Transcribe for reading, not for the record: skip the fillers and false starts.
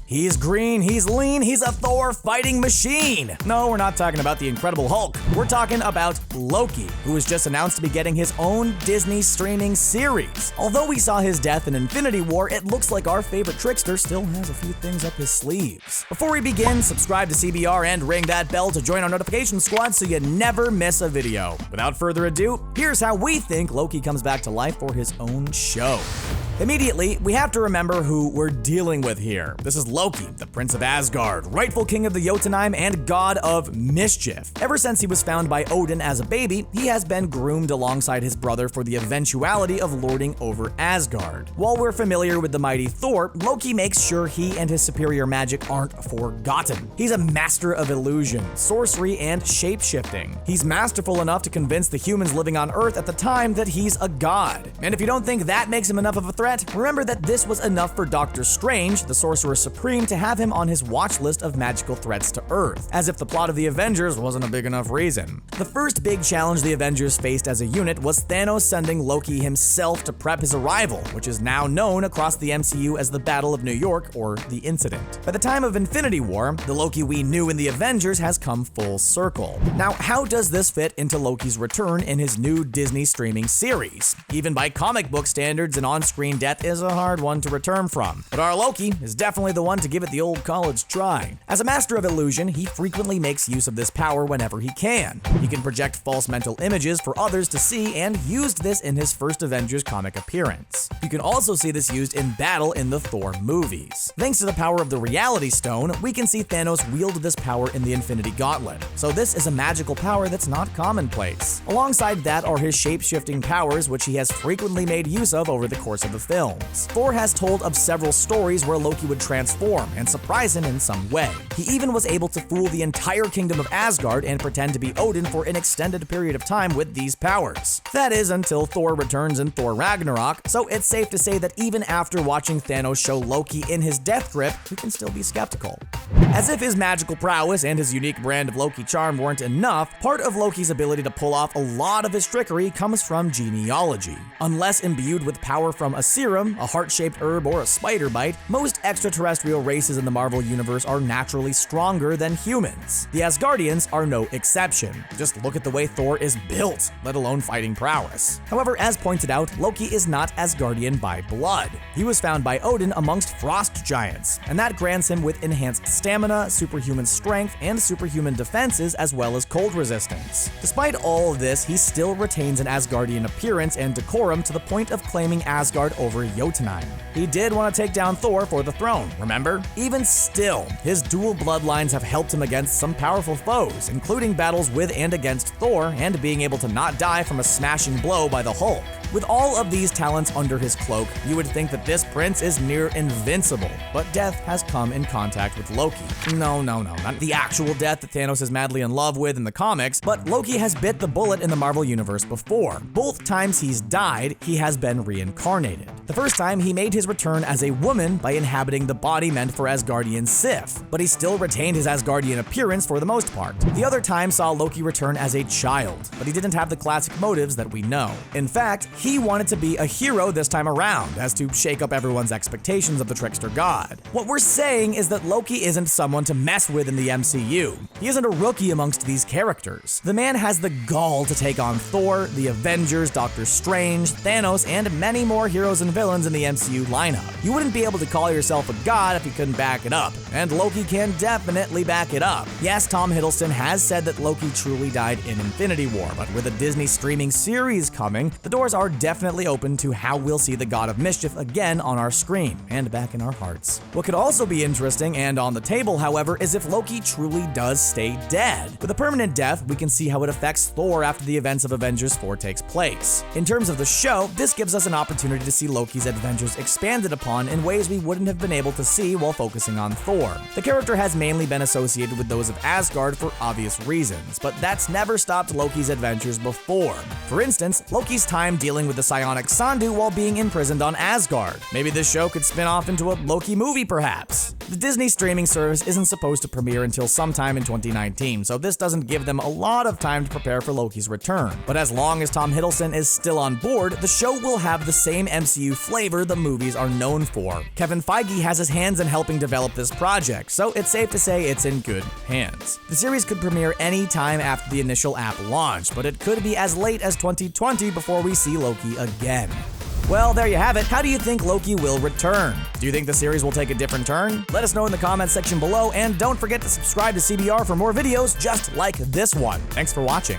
He's green, he's lean, he's a Thor fighting machine. No, we're not talking about the Incredible Hulk. We're talking about Loki, who was just announced to be getting his own Disney streaming series. Although we saw his death in Infinity War, it looks like our favorite trickster still has a few things up his sleeves. Before we begin, subscribe to CBR and ring that bell to join our notification squad so you never miss a video. Without further ado, here's how we think Loki comes back to life for his own show. Immediately, we have to remember who we're dealing with here. This is Loki, the Prince of Asgard, rightful king of the Jotunheim and god of mischief. Ever since he was found by Odin as a baby, he has been groomed alongside his brother for the eventuality of lording over Asgard. While we're familiar with the mighty Thor, Loki makes sure he and his superior magic aren't forgotten. He's a master of illusion, sorcery, and shape-shifting. He's masterful enough to convince the humans living on Earth at the time that he's a god. And if you don't think that makes him enough of a threat, remember that this was enough for Doctor Strange, the Sorcerer Supreme, to have him on his watch list of magical threats to Earth, as if the plot of the Avengers wasn't a big enough reason. The first big challenge the Avengers faced as a unit was Thanos sending Loki himself to prep his arrival, which is now known across the MCU as the Battle of New York, or the Incident. By the time of Infinity War, the Loki we knew in the Avengers has come full circle. Now, how does this fit into Loki's return in his new Disney streaming series? Even by comic book standards, an on-screen death is a hard one to return from, but our Loki is definitely the one to give it the old college try. As a master of illusion, he frequently makes use of this power whenever he can. He can project false mental images for others to see, and used this in his first Avengers comic appearance. You can also see this used in battle in the Thor movies. Thanks to the power of the Reality Stone, we can see Thanos wield this power in the Infinity Gauntlet. So this is a magical power that's not commonplace. Alongside that are his shape-shifting powers, which he has frequently made use of over the course of the films. Thor has told of several stories where Loki would transform and surprise him in some way. He even was able to fool the entire kingdom of Asgard and pretend to be Odin for an extended period of time with these powers. That is until Thor returns in Thor Ragnarok, so it's safe to say that even after watching Thanos show Loki in his death grip, we can still be skeptical. As if his magical prowess and his unique brand of Loki charm weren't enough, part of Loki's ability to pull off a lot of his trickery comes from genealogy. Unless imbued with power from a serum, a heart-shaped herb, or a spider bite, most extraterrestrial races in the Marvel Universe are naturally stronger than humans. The Asgardians are no exception. Just look at the way Thor is built, let alone fighting prowess. However, as pointed out, Loki is not Asgardian by blood. He was found by Odin amongst frost giants, and that grants him with enhanced stamina, superhuman strength, and superhuman defenses, as well as cold resistance. Despite all of this, he still retains an Asgardian appearance and decorum to the point of claiming Asgard over Jotunheim. He did want to take down Thor for the throne, remember? Even still, his dual bloodlines have helped him against some powerful foes, including battles with and against Thor, and being able to not die from a smashing blow by the Hulk. With all of these talents under his cloak, you would think that this prince is near invincible, but death has come in contact with Loki. No, not the actual death that Thanos is madly in love with in the comics, but Loki has bit the bullet in the Marvel Universe before. Both times he's died, he has been reincarnated. The first time, he made his return as a woman by inhabiting the body meant for Asgardian Sif, but he still retained his Asgardian appearance for the most part. The other time saw Loki return as a child, but he didn't have the classic motives that we know. In fact, he wanted to be a hero this time around, as to shake up everyone's expectations of the trickster god. What we're saying is that Loki isn't someone to mess with in the MCU. He isn't a rookie amongst these characters. The man has the gall to take on Thor, the Avengers, Doctor Strange, Thanos, and many more heroes and villains in the MCU lineup. You wouldn't be able to call yourself a god if you couldn't back it up, and Loki can definitely back it up. Yes, Tom Hiddleston has said that Loki truly died in Infinity War, but with a Disney streaming series coming, the doors are definitely open to how we'll see the god of mischief again on our screen, and back in our hearts. What could also be interesting and on the table, however, is if Loki truly does stay dead. With a permanent death, we can see how it affects Thor after the events of Avengers 4 takes place. In terms of the show, this gives us an opportunity to see Loki's adventures expanded upon in ways we wouldn't have been able to see while focusing on Thor. The character has mainly been associated with those of Asgard for obvious reasons, but that's never stopped Loki's adventures before. For instance, Loki's time dealing with the psionic Sandu while being imprisoned on Asgard. Maybe this show could spin off into a Loki movie, perhaps. The Disney streaming service isn't supposed to premiere until sometime in 2019, so this doesn't give them a lot of time to prepare for Loki's return. But as long as Tom Hiddleston is still on board, the show will have the same MCU flavor the movies are known for. Kevin Feige has his hands in helping develop this project, so it's safe to say it's in good hands. The series could premiere any time after the initial app launch, but it could be as late as 2020 before we see Loki again. Well, there you have it. How do you think Loki will return? Do you think the series will take a different turn? Let us know in the comments section below, and don't forget to subscribe to CBR for more videos just like this one. Thanks for watching.